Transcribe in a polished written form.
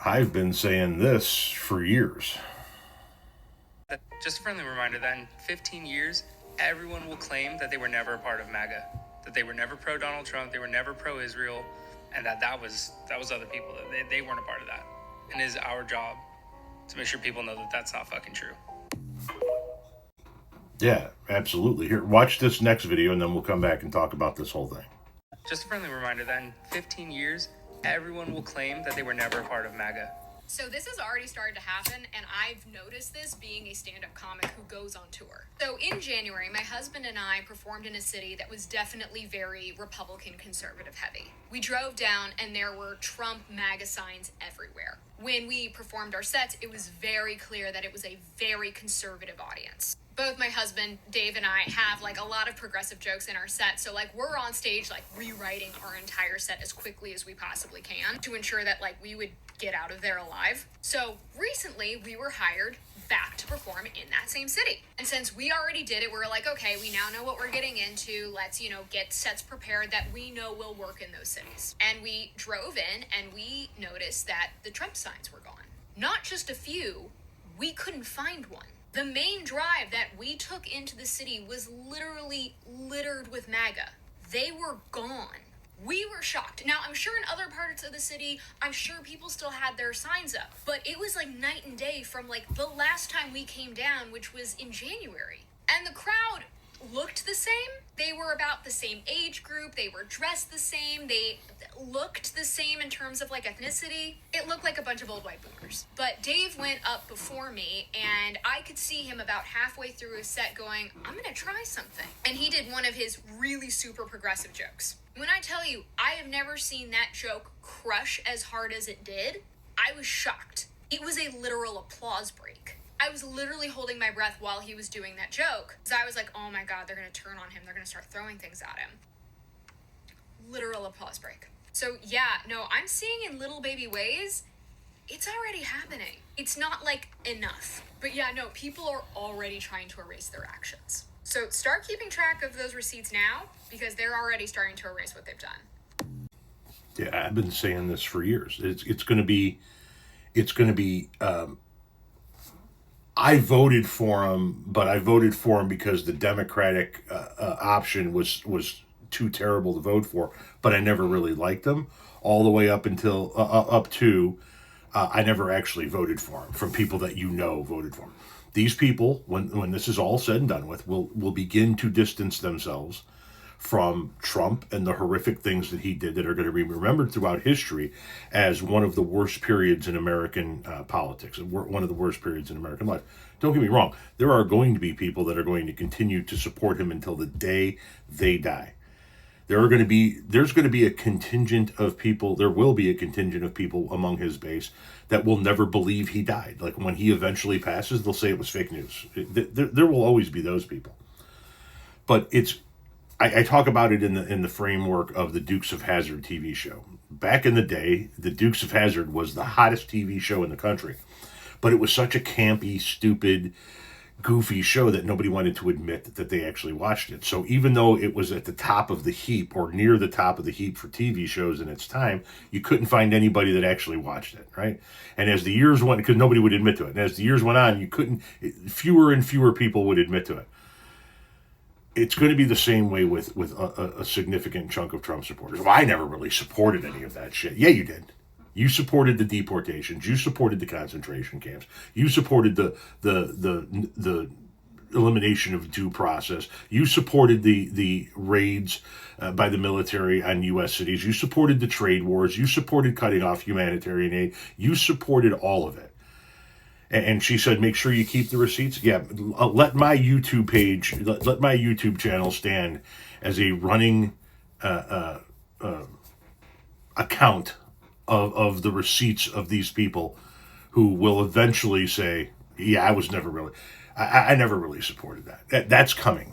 I've been saying this for years. Just a friendly reminder that in 15 years, everyone will claim that they were never a part of MAGA, that they were never pro-Donald Trump, they were never pro-Israel, and that was other people, that they weren't a part of that. And it is our job to make sure people know that that's not fucking true. Yeah, absolutely. Here, watch this next video, and then we'll come back and talk about this whole thing. Just a friendly reminder that in 15 years, everyone will claim that they were never a part of MAGA. So this has already started to happen, and I've noticed this being a stand-up comic who goes on tour. So in January, my husband and I performed in a city that was definitely very Republican conservative heavy. We drove down, and there were Trump MAGA signs everywhere. When we performed our sets, it was very clear that it was a very conservative audience. Both my husband, Dave, and I have like a lot of progressive jokes in our set. So like we're on stage like rewriting our entire set as quickly as we possibly can to ensure that like we would get out of there alive. So recently we were hired back to perform in that same city. And since we already did it, we're like, okay, we now know what we're getting into. Let's, get sets prepared that we know will work in those cities. And we drove in and we noticed that the Trump signs were gone. Not just a few, we couldn't find one. The main drive that we took into the city was literally littered with MAGA. They were gone. We were shocked. Now, I'm sure in other parts of the city, I'm sure people still had their signs up. But it was like night and day from like the last time we came down, which was in January. And the crowd looked the same. They were about the same age group. They were dressed the same. They looked the same in terms of like ethnicity. It looked like a bunch of old white boomers. But Dave went up before me and I could see him about halfway through his set going, I'm gonna try something. And he did one of his really super progressive jokes. When I tell you, I have never seen that joke crush as hard as it did, I was shocked. It was a literal applause break. I was literally holding my breath while he was doing that joke. Because I was like, oh my God, they're going to turn on him. They're going to start throwing things at him. Literal applause break. So yeah, no, I'm seeing in little baby ways, it's already happening. It's not like enough. But yeah, no, people are already trying to erase their actions. So start keeping track of those receipts now because they're already starting to erase what they've done. Yeah, I've been saying this for years. It's going to be, I voted for him, but I voted for him because the Democratic option was too terrible to vote for. But I never really liked him all the way up until I never actually voted for him from people that voted for him. These people, when this is all said and done with, will begin to distance themselves from Trump and the horrific things that he did that are going to be remembered throughout history as one of the worst periods in American politics, one of the worst periods in American life. Don't get me wrong. There are going to be people that are going to continue to support him until the day they die. There's going to be a contingent of people, there will be a contingent of people among his base that will never believe he died. Like when he eventually passes, they'll say it was fake news. There will always be those people. But I talk about it in the framework of the Dukes of Hazzard TV show. Back in the day, the Dukes of Hazzard was the hottest TV show in the country. But it was such a campy, stupid, goofy show that nobody wanted to admit that they actually watched it. So even though it was at the top of the heap or near the top of the heap for TV shows in its time, you couldn't find anybody that actually watched it, right? And as the years went, because nobody would admit to it, and as the years went on, fewer and fewer people would admit to it. It's going to be the same way with a significant chunk of Trump supporters. Well, I never really supported any of that shit. Yeah, you did. You supported the deportations. You supported the concentration camps. You supported the elimination of due process. You supported the raids by the military on U.S. cities. You supported the trade wars. You supported cutting off humanitarian aid. You supported all of it. And she said, make sure you keep the receipts. Yeah, let my YouTube page, let my YouTube channel stand as a running account of the receipts of these people who will eventually say, yeah, I was never really, I never really supported that. That's coming.